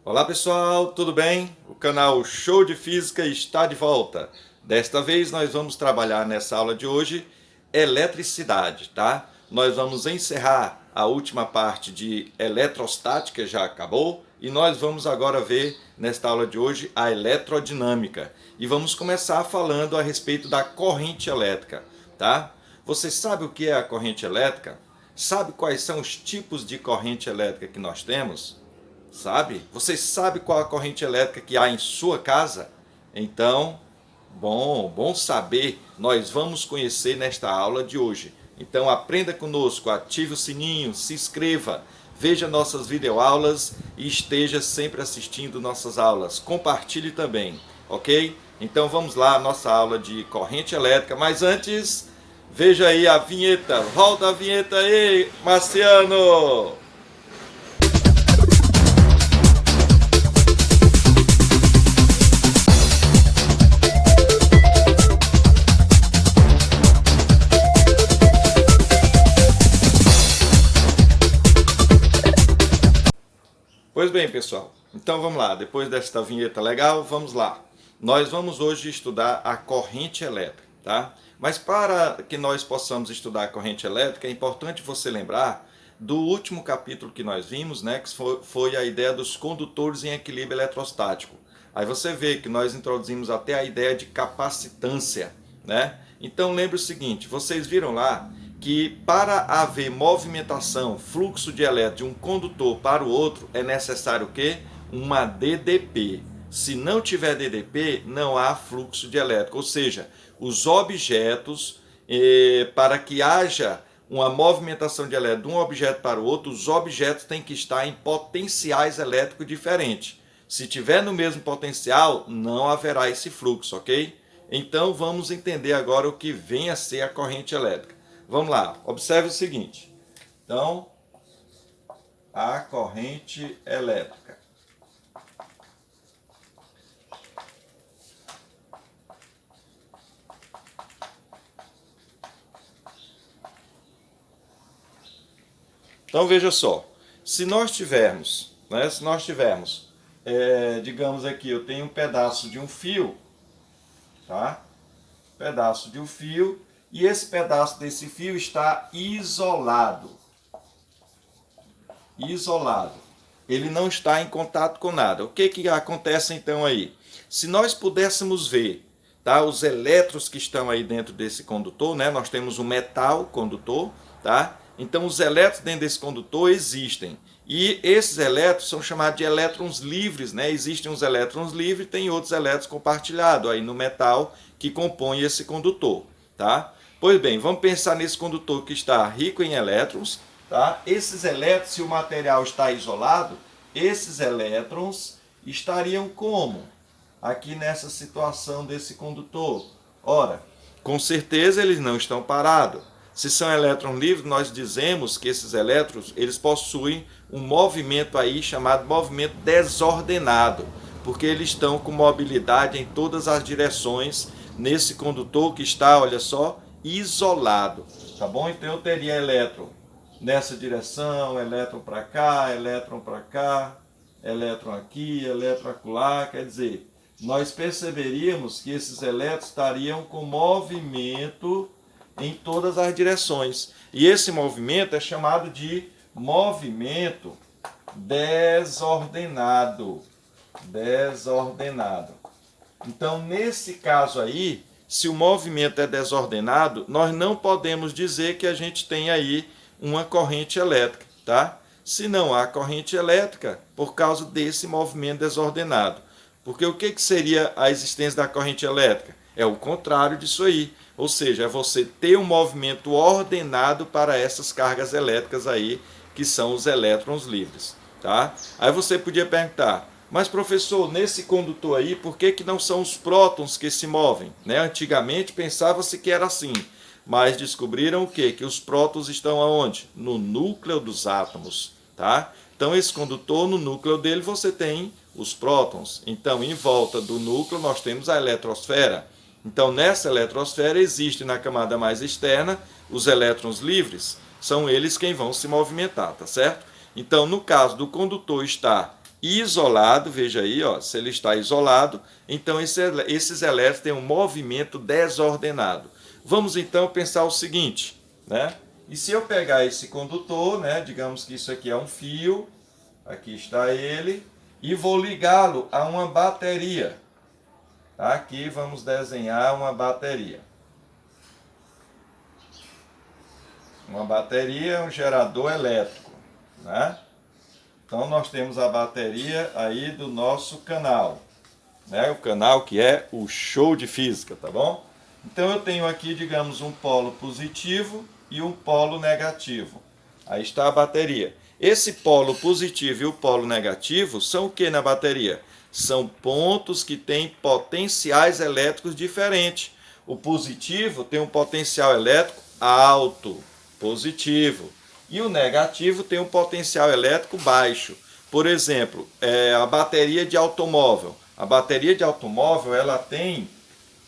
Olá pessoal, tudo bem? O canal Show de Física está de volta. Desta vez nós vamos trabalhar nessa aula de hoje eletricidade, tá? Nós vamos encerrar a última parte de eletrostática, já acabou, e nós vamos agora ver nesta aula de hoje a eletrodinâmica. E vamos começar falando a respeito da corrente elétrica, tá? Você sabe o que é a corrente elétrica? Sabe quais são os tipos de corrente elétrica que nós temos? Sabe? Você sabe qual a corrente elétrica que há em sua casa? Então, bom saber. Nós vamos conhecer nesta aula de hoje. Então, aprenda conosco, ative o sininho, se inscreva, veja nossas videoaulas e esteja sempre assistindo nossas aulas. Compartilhe também, ok? Então, vamos lá, a nossa aula de corrente elétrica. Mas antes, veja aí a vinheta. Roda a vinheta aí, Marciano! Pois bem, pessoal, então vamos lá, depois desta vinheta legal, vamos lá. Nós vamos hoje estudar a corrente elétrica, tá? Mas para que nós possamos estudar a corrente elétrica, é importante você lembrar do último capítulo que nós vimos, né, que foi a ideia dos condutores em equilíbrio eletrostático. Aí você vê que nós introduzimos até a ideia de capacitância, né? Então lembre o seguinte, vocês viram lá que para haver movimentação, fluxo de elétron de um condutor para o outro, é necessário o quê? Uma DDP. Se não tiver DDP, não há fluxo de elétron. Ou seja, os objetos, para que haja uma movimentação de elétron de um objeto para o outro, os objetos têm que estar em potenciais elétricos diferentes. Se tiver no mesmo potencial, não haverá esse fluxo, ok? Então vamos entender agora o que vem a ser a corrente elétrica. Vamos lá, observe o seguinte. Então, a corrente elétrica. Então veja só, se nós tivermos, digamos aqui, eu tenho um pedaço de um fio, tá? Pedaço de um fio, e esse pedaço desse fio está isolado. Isolado. Ele não está em contato com nada. O que acontece então aí? Se nós pudéssemos ver, tá, os elétrons que estão aí dentro desse condutor, né? Nós temos um metal condutor, tá? Então os elétrons dentro desse condutor existem. E esses elétrons são chamados de elétrons livres, né? Existem uns elétrons livres e tem outros elétrons compartilhados aí no metal que compõe esse condutor, tá? Pois bem, vamos pensar nesse condutor que está rico em elétrons, tá? Esses elétrons, se o material está isolado, esses elétrons estariam como? Aqui nessa situação desse condutor. Ora, com certeza eles não estão parados. Se são elétrons livres, nós dizemos que esses elétrons, eles possuem um movimento aí chamado movimento desordenado, porque eles estão com mobilidade em todas as direções nesse condutor que está, olha só, isolado, tá bom? Então eu teria elétron nessa direção, elétron para cá, elétron aqui, elétron acolá, quer dizer, nós perceberíamos que esses elétrons estariam com movimento em todas as direções. E esse movimento é chamado de movimento desordenado. Desordenado. Então, nesse caso aí, se o movimento é desordenado, nós não podemos dizer que a gente tem aí uma corrente elétrica, tá? Se não há corrente elétrica, por causa desse movimento desordenado. Porque o que seria a existência da corrente elétrica? É o contrário disso aí. Ou seja, é você ter um movimento ordenado para essas cargas elétricas aí, que são os elétrons livres, tá? Aí você podia perguntar, mas professor, nesse condutor aí, por que não são os prótons que se movem? Né? Antigamente pensava-se que era assim, mas descobriram o quê? Que os prótons estão aonde? No núcleo dos átomos, tá? Então esse condutor, no núcleo dele você tem os prótons. Então em volta do núcleo nós temos a eletrosfera. Então nessa eletrosfera existe na camada mais externa os elétrons livres, são eles quem vão se movimentar, tá certo? Então no caso do condutor estar isolado, veja aí, ó, se ele está isolado, então esses elétrons têm um movimento desordenado. Vamos então pensar o seguinte, né? E se eu pegar esse condutor, né, digamos que isso aqui é um fio, aqui está ele, e vou ligá-lo a uma bateria. Aqui vamos desenhar uma bateria. Uma bateria é um gerador elétrico, né? Então nós temos a bateria aí do nosso canal, né? O canal que é o show de física, tá bom? Então eu tenho aqui, digamos, um polo positivo e um polo negativo. Aí está a bateria. Esse polo positivo e o polo negativo são o que na bateria? São pontos que têm potenciais elétricos diferentes. O positivo tem um potencial elétrico alto, positivo. E o negativo tem um potencial elétrico baixo. Por exemplo, a bateria de automóvel. A bateria de automóvel ela tem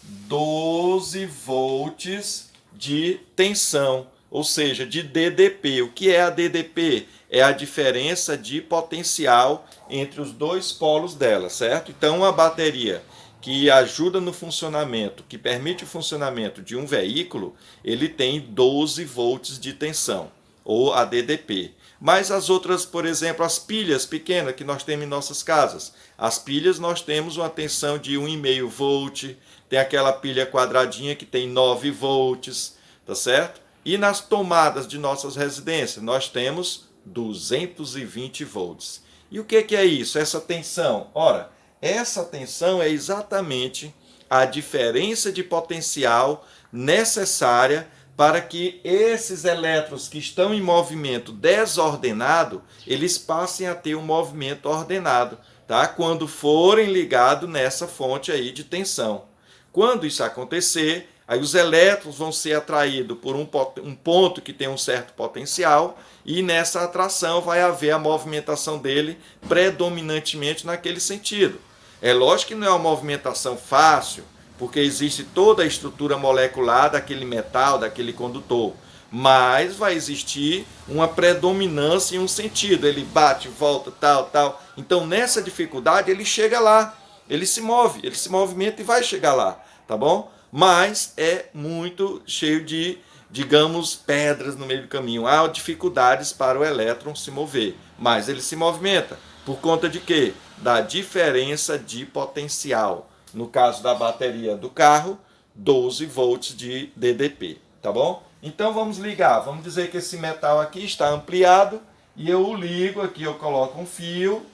12 volts de tensão, ou seja, de DDP. O que é a DDP? É a diferença de potencial entre os dois polos dela, certo? Então, uma bateria que ajuda no funcionamento, que permite o funcionamento de um veículo, ele tem 12 volts de tensão, ou a DDP. Mas as outras, por exemplo, as pilhas pequenas que nós temos em nossas casas. As pilhas nós temos uma tensão de 1,5 volt, tem aquela pilha quadradinha que tem 9 volts, tá certo? E nas tomadas de nossas residências nós temos 220 volts. E o que é isso? Essa tensão? Ora, essa tensão é exatamente a diferença de potencial necessária para que esses elétrons que estão em movimento desordenado, eles passem a ter um movimento ordenado, tá? Quando forem ligados nessa fonte aí de tensão. Quando isso acontecer, aí os elétrons vão ser atraídos por um ponto que tem um certo potencial e nessa atração vai haver a movimentação dele predominantemente naquele sentido. É lógico que não é uma movimentação fácil, porque existe toda a estrutura molecular daquele metal, daquele condutor, mas vai existir uma predominância em um sentido, ele bate, volta, tal. Então nessa dificuldade ele chega lá, ele se movimenta e vai chegar lá, tá bom? Mas é muito cheio de, digamos, pedras no meio do caminho. Há dificuldades para o elétron se mover, mas ele se movimenta. Por conta de quê? Da diferença de potencial. No caso da bateria do carro, 12 volts de DDP, tá bom? Então vamos ligar, vamos dizer que esse metal aqui está ampliado e eu o ligo aqui, eu coloco um fio,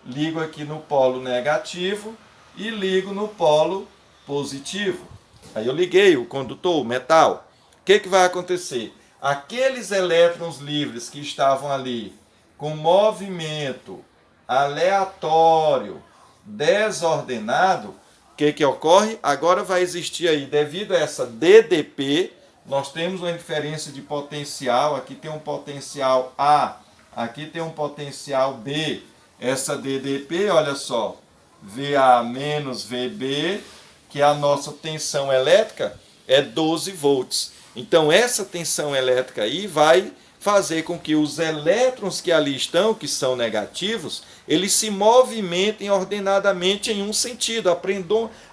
ligo aqui no polo negativo e ligo no polo positivo. Aí eu liguei o condutor, o metal. O que vai acontecer? Aqueles elétrons livres que estavam ali com movimento aleatório, desordenado, o que ocorre? Agora vai existir aí, devido a essa DDP, nós temos uma diferença de potencial, aqui tem um potencial A, aqui tem um potencial B. Essa DDP, olha só, VA menos VB, que a nossa tensão elétrica é 12 volts. Então essa tensão elétrica aí vai fazer com que os elétrons que ali estão, que são negativos, eles se movimentem ordenadamente em um sentido,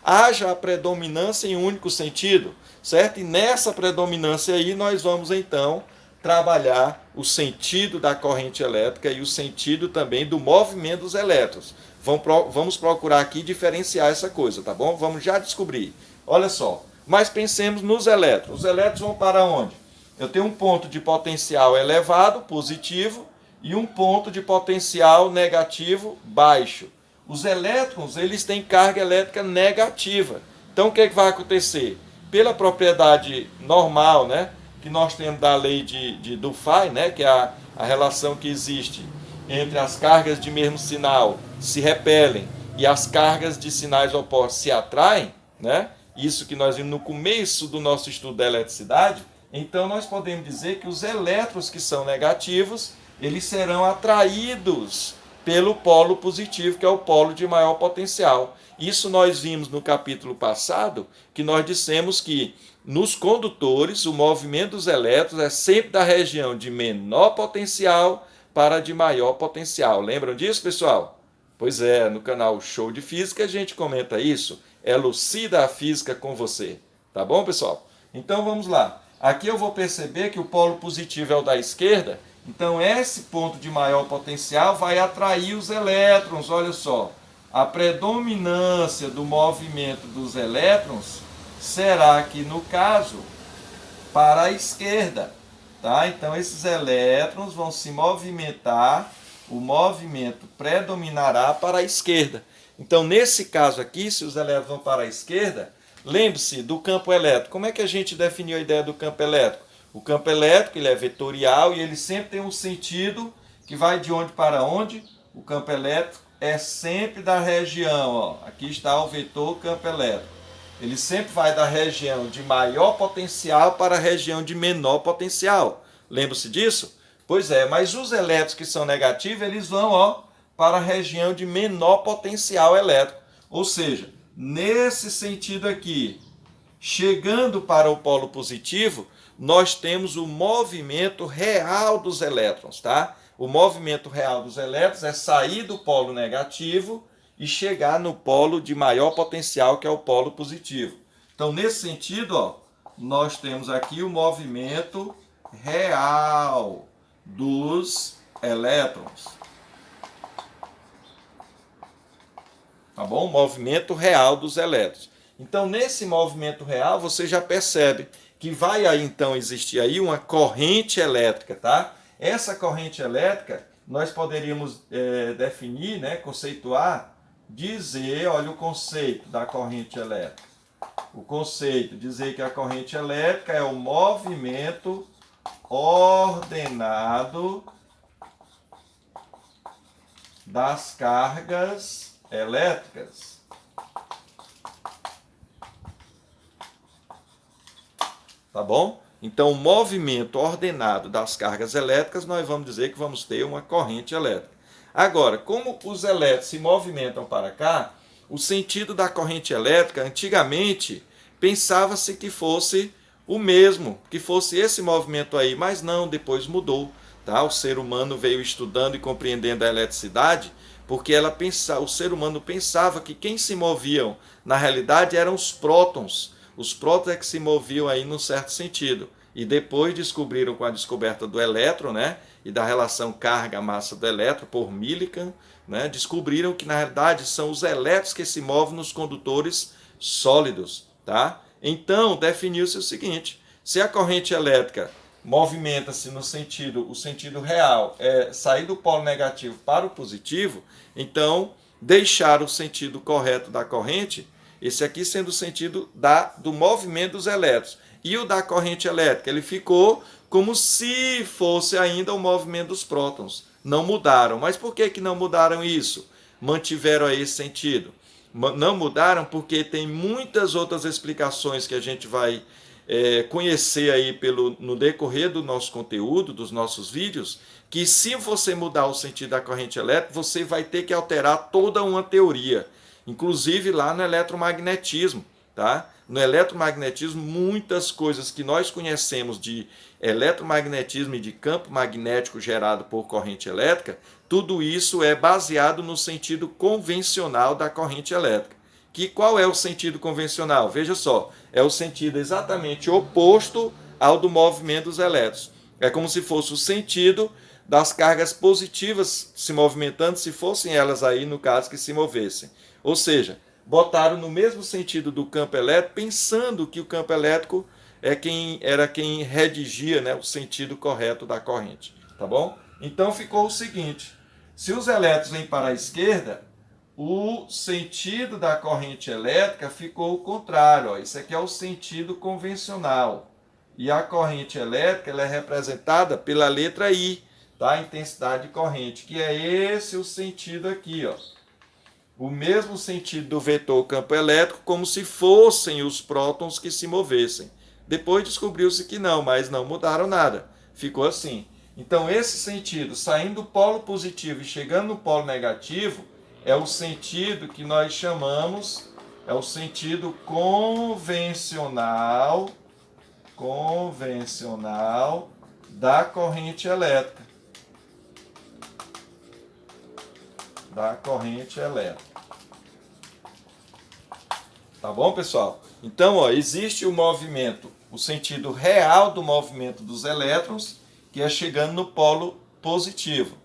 haja a predominância em um único sentido, certo? E nessa predominância aí nós vamos então trabalhar o sentido da corrente elétrica e o sentido também do movimento dos elétrons. Vamos procurar aqui diferenciar essa coisa, tá bom? Vamos já descobrir. Olha só, mas pensemos nos elétrons. Os elétrons vão para onde? Eu tenho um ponto de potencial elevado, positivo, e um ponto de potencial negativo, baixo. Os elétrons, eles têm carga elétrica negativa. Então, o que vai acontecer? Pela propriedade normal, né, que nós temos da lei do Phi, né, que é a relação que existe entre as cargas de mesmo sinal se repelem e as cargas de sinais opostos se atraem, né? Isso que nós vimos no começo do nosso estudo da eletricidade. Então nós podemos dizer que os elétrons que são negativos, eles serão atraídos pelo polo positivo, que é o polo de maior potencial. Isso nós vimos no capítulo passado, que nós dissemos que nos condutores o movimento dos elétrons é sempre da região de menor potencial para de maior potencial. Lembram disso, pessoal? Pois é, no canal Show de Física a gente comenta isso. Elucida a física com você. Tá bom, pessoal? Então vamos lá. Aqui eu vou perceber que o polo positivo é o da esquerda. Então esse ponto de maior potencial vai atrair os elétrons. Olha só. A predominância do movimento dos elétrons será que, no caso, para a esquerda. Tá? Então esses elétrons vão se movimentar, o movimento predominará para a esquerda. Então nesse caso aqui, se os elétrons vão para a esquerda, lembre-se do campo elétrico. Como é que a gente definiu a ideia do campo elétrico? O campo elétrico ele é vetorial e ele sempre tem um sentido que vai de onde para onde? O campo elétrico é sempre da região, ó. Aqui está o vetor campo elétrico. Ele sempre vai da região de maior potencial para a região de menor potencial. Lembra-se disso? Pois é, mas os elétrons que são negativos, eles vão, ó, para a região de menor potencial elétrico. Ou seja, nesse sentido aqui, chegando para o polo positivo, nós temos o movimento real dos elétrons, tá? O movimento real dos elétrons é sair do polo negativo e chegar no polo de maior potencial, que é o polo positivo. Então, nesse sentido, ó, nós temos aqui o movimento real dos elétrons. Tá bom? O movimento real dos elétrons. Então, nesse movimento real, você já percebe que vai aí, então, existir aí uma corrente elétrica, tá? Essa corrente elétrica, nós poderíamos definir, né, conceituar, dizer, olha o conceito da corrente elétrica. O conceito, dizer que a corrente elétrica é o movimento ordenado das cargas elétricas. Tá bom? Então, o movimento ordenado das cargas elétricas, nós vamos dizer que vamos ter uma corrente elétrica. Agora, como os elétrons se movimentam para cá, o sentido da corrente elétrica, antigamente, pensava-se que fosse o mesmo, que fosse esse movimento aí, mas não, depois mudou. Tá? O ser humano veio estudando e compreendendo a eletricidade, porque o ser humano pensava que quem se moviam, na realidade, eram os prótons. Os prótons é que se moviam aí num certo sentido. E depois descobriram, com a descoberta do elétron, né, e da relação carga-massa do elétron por Millikan, né, descobriram que na realidade são os elétrons que se movem nos condutores sólidos. Tá? Então, definiu-se o seguinte: se a corrente elétrica movimenta-se no sentido, o sentido real é sair do polo negativo para o positivo, então deixar o sentido correto da corrente, esse aqui sendo o sentido do movimento dos elétrons. E o da corrente elétrica, ele ficou como se fosse ainda o movimento dos prótons. Não mudaram. Mas por que não mudaram isso? Mantiveram aí esse sentido. Não mudaram porque tem muitas outras explicações que a gente vai conhecer aí no decorrer do nosso conteúdo, dos nossos vídeos, que se você mudar o sentido da corrente elétrica, você vai ter que alterar toda uma teoria. Inclusive lá no eletromagnetismo, tá? No eletromagnetismo, muitas coisas que nós conhecemos de eletromagnetismo e de campo magnético gerado por corrente elétrica, tudo isso é baseado no sentido convencional da corrente elétrica. Qual é o sentido convencional? Veja só, é o sentido exatamente oposto ao do movimento dos elétrons. É como se fosse o sentido das cargas positivas se movimentando, se fossem elas aí, no caso, que se movessem. Ou seja, botaram no mesmo sentido do campo elétrico, pensando que o campo elétrico era quem redigia, né, o sentido correto da corrente. Tá bom? Então ficou o seguinte: se os elétrons vêm para a esquerda, o sentido da corrente elétrica ficou o contrário. Ó. Isso aqui é o sentido convencional. E a corrente elétrica ela é representada pela letra I, tá? Intensidade de corrente, que é esse o sentido aqui, ó. O mesmo sentido do vetor campo elétrico, como se fossem os prótons que se movessem. Depois descobriu-se que não, mas não mudaram nada. Ficou assim. Então esse sentido, saindo do polo positivo e chegando no polo negativo, é o sentido que nós chamamos, é o sentido convencional da corrente elétrica. da corrente elétrica. Tá bom, pessoal? Então, ó, existe o movimento, o sentido real do movimento dos elétrons, que é chegando no polo positivo.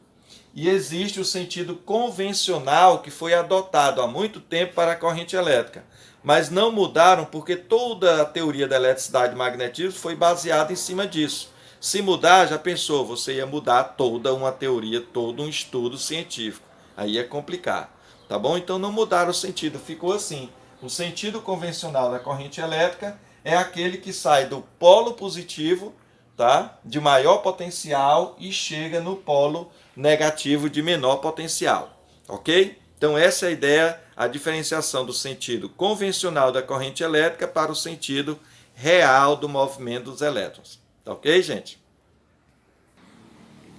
E existe o sentido convencional, que foi adotado há muito tempo para a corrente elétrica. Mas não mudaram porque toda a teoria da eletricidade e magnetismo foi baseada em cima disso. Se mudar, já pensou, você ia mudar toda uma teoria, todo um estudo científico. Aí é complicado, tá bom? Então não mudaram o sentido, ficou assim. O sentido convencional da corrente elétrica é aquele que sai do polo positivo, tá? De maior potencial e chega no polo negativo de menor potencial, ok? Então essa é a ideia, a diferenciação do sentido convencional da corrente elétrica para o sentido real do movimento dos elétrons, tá ok, gente?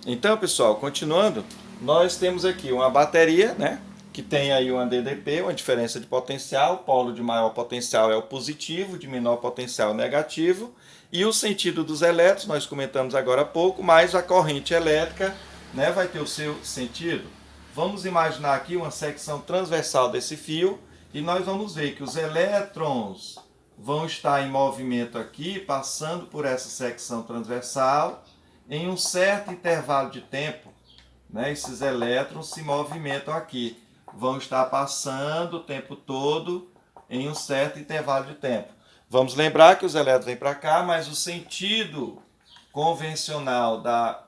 Então, pessoal, continuando, nós temos aqui uma bateria, né? Que tem aí uma DDP, uma diferença de potencial, o polo de maior potencial é o positivo, de menor potencial é o negativo, e o sentido dos elétrons, nós comentamos agora há pouco, mas a corrente elétrica, né, vai ter o seu sentido. Vamos imaginar aqui uma secção transversal desse fio, e nós vamos ver que os elétrons vão estar em movimento aqui, passando por essa secção transversal, em um certo intervalo de tempo, né, esses elétrons se movimentam aqui. Vão estar passando o tempo todo em um certo intervalo de tempo. Vamos lembrar que os elétrons vêm para cá, mas o sentido convencional da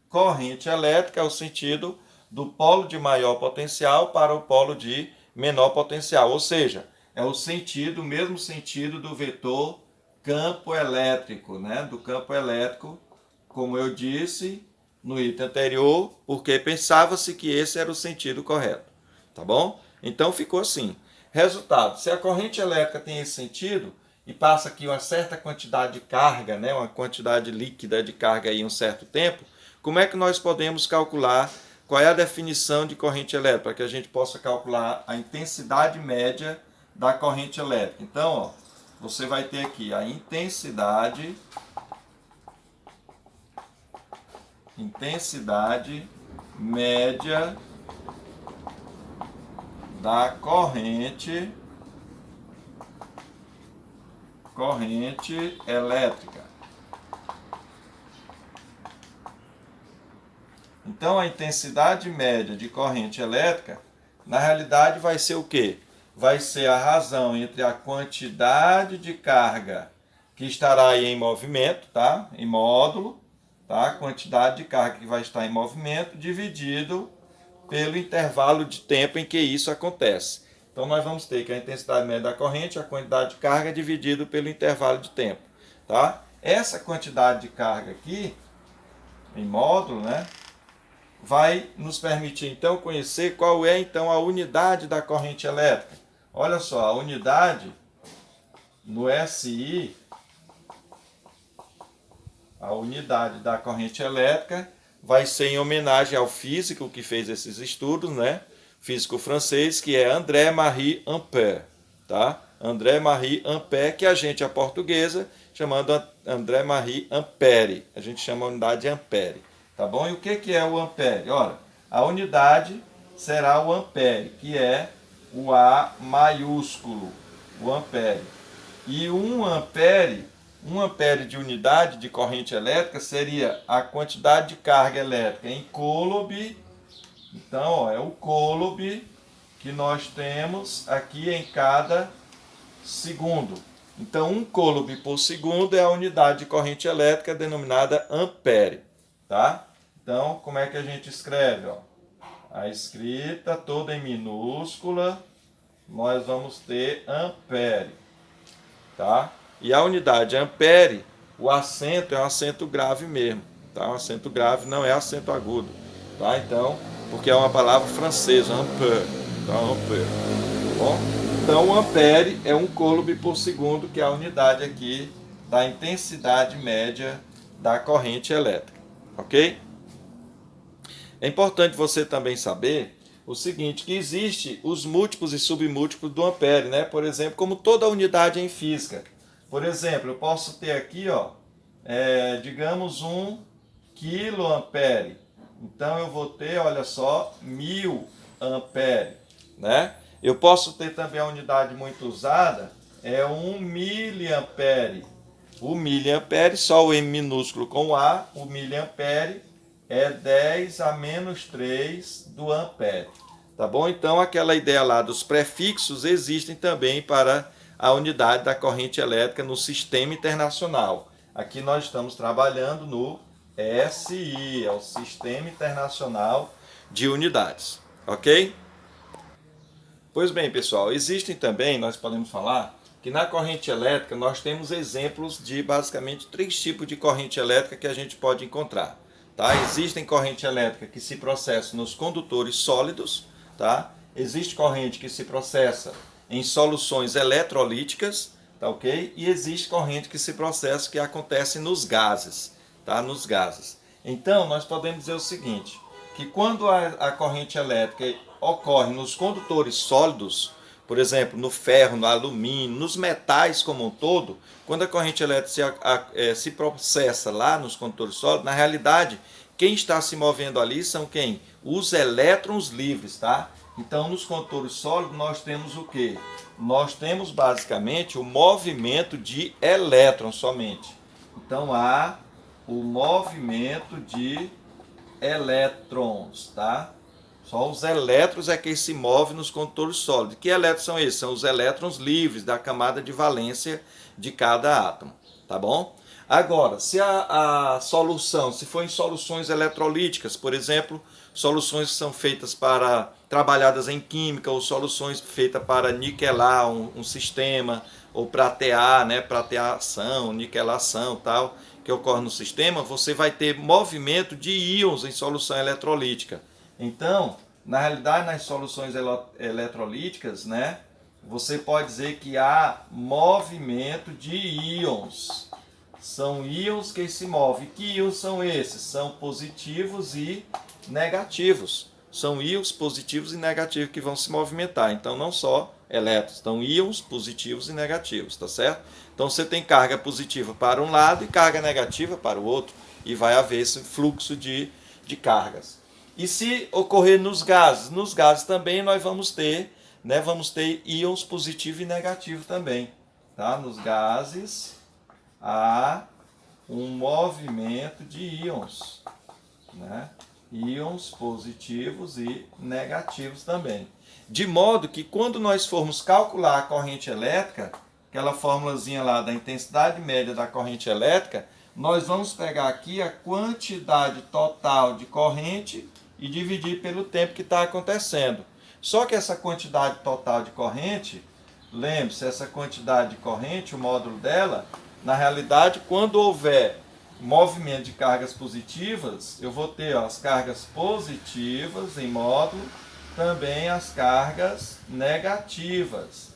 corrente elétrica é o sentido do polo de maior potencial para o polo de menor potencial, ou seja, é o sentido, o mesmo sentido do vetor campo elétrico, né? Do campo elétrico, como eu disse no item anterior, porque pensava-se que esse era o sentido correto. Tá bom? Então ficou assim. Resultado, se a corrente elétrica tem esse sentido e passa aqui uma certa quantidade de carga, né, uma quantidade líquida de carga aí um certo tempo, como é que nós podemos calcular qual é a definição de corrente elétrica, para que a gente possa calcular a intensidade média da corrente elétrica? Então, ó, você vai ter aqui a intensidade média da corrente elétrica. Então, a intensidade média de corrente elétrica, na realidade, vai ser o quê? Vai ser a razão entre a quantidade de carga que estará aí em movimento, tá? Em módulo, tá? A quantidade de carga que vai estar em movimento dividido pelo intervalo de tempo em que isso acontece. Então, nós vamos ter que a intensidade média da corrente, a quantidade de carga dividido pelo intervalo de tempo. Tá? Essa quantidade de carga aqui, em módulo, né, vai nos permitir, então, conhecer qual é, então, a unidade da corrente elétrica. Olha só, a unidade no SI, a unidade da corrente elétrica, vai ser em homenagem ao físico que fez esses estudos, né? Físico francês, que é André-Marie Ampère, tá? André-Marie Ampère, que a gente, a portuguesa, chamando André-Marie Ampère. A gente chama a unidade de ampere, tá bom? E o que é o ampere? Olha, a unidade será o ampere, que é o A maiúsculo, o ampere. E um ampere de unidade de corrente elétrica seria a quantidade de carga elétrica em coulomb. Então, ó, é o coulomb que nós temos aqui em cada segundo. Então, 1 coulomb por segundo é a unidade de corrente elétrica denominada ampere. Tá? Então, como é que a gente escreve? Ó? A escrita toda em minúscula, nós vamos ter ampere. Tá? E a unidade ampere, o acento é um acento grave mesmo, tá? Um acento grave não é acento agudo, tá? Então, porque é uma palavra francesa, ampere, tá? Ampere, tá bom? Então, o ampere é 1 coulomb por segundo, que é a unidade aqui da intensidade média da corrente elétrica, ok? É importante você também saber o seguinte, que existe os múltiplos e submúltiplos do ampere, né? Por exemplo, como toda unidade em física. Por exemplo, eu posso ter aqui, ó, digamos 1 quiloampere. Então eu vou ter, olha só, 1000 ampere, né? Eu posso ter também a unidade muito usada, é 1 miliampere. O miliampere, só o M minúsculo com o A, o miliampere é 10 a menos 3 do ampere. Tá bom? Então, aquela ideia lá dos prefixos existem também para a unidade da corrente elétrica no sistema internacional. Aqui nós estamos trabalhando no SI, é o Sistema Internacional de Unidades. Ok? Pois bem, pessoal, existem também, nós podemos falar, que na corrente elétrica nós temos exemplos de basicamente 3 tipos de corrente elétrica que a gente pode encontrar. Tá? Existem corrente elétrica que se processa nos condutores sólidos, tá? Existe corrente que se processa em soluções eletrolíticas, tá ok? E existe corrente que se processa que acontece nos gases, tá? Nos gases. Então, nós podemos dizer o seguinte, que quando a corrente elétrica ocorre nos condutores sólidos, por exemplo, no ferro, no alumínio, nos metais como um todo, quando a corrente elétrica se processa lá nos condutores sólidos, na realidade, quem está se movendo ali são quem? Os elétrons livres, tá? Então, nos condutores sólidos, nós temos o quê? Nós temos basicamente o movimento de elétrons somente. Então, há o movimento de elétrons, tá? Só os elétrons é que se movem nos condutores sólidos. Que elétrons são esses? São os elétrons livres da camada de valência de cada átomo, tá bom? Agora, se a solução, se for em soluções eletrolíticas, por exemplo, soluções que são feitas para, trabalhadas em química, ou soluções feitas para niquelar um sistema, ou pratear, né, prateação, niquelação, tal, que ocorre no sistema, você vai ter movimento de íons em solução eletrolítica. Então, na realidade, nas soluções eletrolíticas, né, você pode dizer que há movimento de íons. São íons que se movem. Que íons são esses? São positivos e negativos. São íons positivos e negativos que vão se movimentar. Então, não só elétrons, são íons positivos e negativos, tá certo? Então, você tem carga positiva para um lado e carga negativa para o outro. E vai haver esse fluxo de cargas. E se ocorrer nos gases também nós vamos ter, né, íons positivo e negativo também. Tá? Nos gases há um movimento de íons, né? Íons positivos e negativos também. De modo que quando nós formos calcular a corrente elétrica, aquela formulazinha lá da intensidade média da corrente elétrica, nós vamos pegar aqui a quantidade total de corrente e dividir pelo tempo que está acontecendo. Só que essa quantidade total de corrente, lembre-se, essa quantidade de corrente, o módulo dela, na realidade, quando houver movimento de cargas positivas, eu vou ter as cargas positivas em módulo, também as cargas negativas,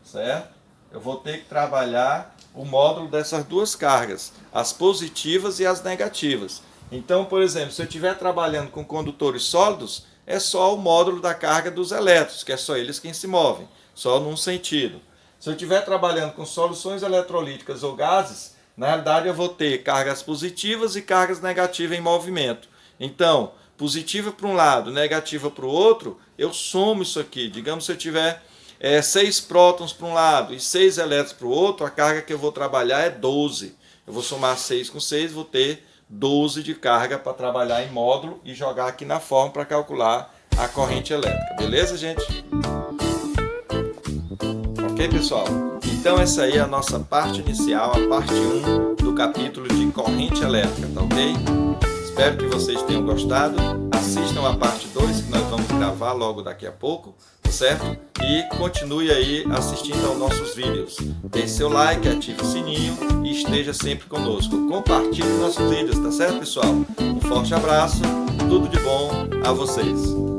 certo? Eu vou ter que trabalhar o módulo dessas duas cargas, as positivas e as negativas. Então, por exemplo, se eu estiver trabalhando com condutores sólidos, é só o módulo da carga dos elétrons, que é só eles quem se movem, só num sentido. Se eu estiver trabalhando com soluções eletrolíticas ou gases, na realidade eu vou ter cargas positivas e cargas negativas em movimento. Então, positiva para um lado, negativa para o outro, eu somo isso aqui. Digamos, se eu tiver 6 prótons para um lado e 6 elétrons para o outro, a carga que eu vou trabalhar é 12. Eu vou somar 6 com 6, vou ter 12 de carga para trabalhar em módulo e jogar aqui na forma para calcular a corrente elétrica. Beleza, gente? Ok, pessoal? Então essa aí é a nossa parte inicial, a parte 1 do capítulo de corrente elétrica, tá ok? Espero que vocês tenham gostado. Assistam a parte 2 que nós vamos gravar logo daqui a pouco, tá certo? E continue aí assistindo aos nossos vídeos. Deixe seu like, ative o sininho e esteja sempre conosco. Compartilhe nossos vídeos, tá certo, pessoal? Um forte abraço, tudo de bom a vocês.